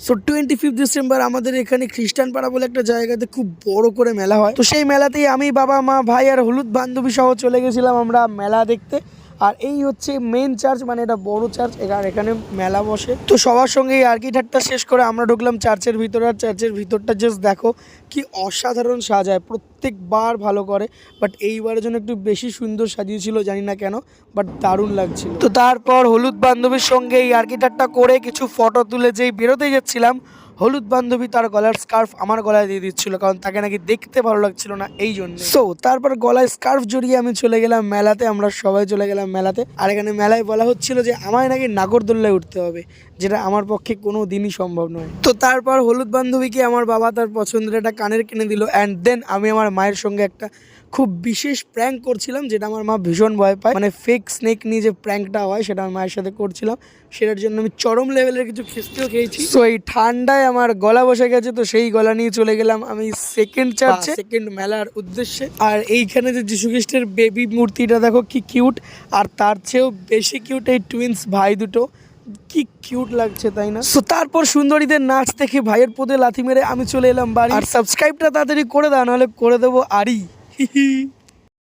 So 25 December আমাদের এখানে খ্রিস্টান পাড়া বলে একটা জায়গাতে খুব বড় করে মেলা হয়। তো সেই মেলাতেই আমি, বাবা, মা, ভাই আর হলুদ বান্ধবী সহ চলে গেছিলাম আমরা মেলা দেখতে। আর এই হচ্ছে মেন চার্চ, মানে এটা বড় চার্চ, এখানে মেলা বসে। তো সবার সঙ্গে আর কি ঠাট্টা শেষ করে আমরা ঢুকলাম চার্চের ভিতরে। আর চার্চের ভিতরটা জাস্ট দেখো কি অসাধারণ সাজায়, প্রত্যেকবার ভালো করে, বাট এইবারের জন্য একটু বেশি সুন্দর সাজিয়েছিল, জানি না কেন, বাট দারুণ লাগছিল। তো তারপর হলুদ বান্ধবীর সঙ্গে এই আর কি ঠাট্টা করে কিছু ফটো তুলে যেই বেরোতে যাচ্ছিলাম, হলুদ বান্ধবী তার গলার স্কার্ফ আমার গলায় দিয়ে দিচ্ছিল, কারণ তাকে নাকি দেখতে ভালো লাগছিল না এই জন্য। সো তারপর গলায় স্কার্ফ জড়িয়ে আমি চলে গেলাম মেলাতে, আমরা সবাই চলে গেলাম মেলাতে। আর এখানে মেলায় বলা হচ্ছিল যে আমায় নাকি নাগরদোল্লায় উঠতে হবে, যেটা আমার পক্ষে কোনো দিনই সম্ভব নয়। তো তারপর হলুদ বান্ধবীকে আমার বাবা তার পছন্দের একটা কানের কিনে দিল। অ্যান্ড দেন আমি আমার মায়ের সঙ্গে একটা খুব বিশেষ প্র্যাঙ্ক করছিলাম, যেটা আমার মা ভীষণ ভয় পায়, মানে ফেক স্নেক নিয়ে যে প্র্যাঙ্কটা হয় সেটা আমার মায়ের সাথে করছিলাম। সেটার জন্য আমি চরম লেভেলের কিছু খিস্তিও খেয়েছি। তো এই ঠান্ডায় আমার গলা বসে গেছে, তো সেই গলা নিয়ে চলে গেলাম আমি সেকেন্ড চার্চে, সেকেন্ড মেলার উদ্দেশ্যে। আর এইখানে যে যীশু খ্রিস্টের বেবি মূর্তিটা দেখো কি কিউট, আর তার চেয়েও বেশি কিউট এই টুইন্স ভাই দুটো, কি কিউট লাগছে তাই না? সো তারপর সুন্দরীদের নাচ দেখে ভাইয়ের পদে লাথি মেরে আমি চলে এলাম বাড়ি। আর সাবস্ক্রাইবটা তাড়াতাড়ি করে দাও, নাহলে করে দেবো আরই।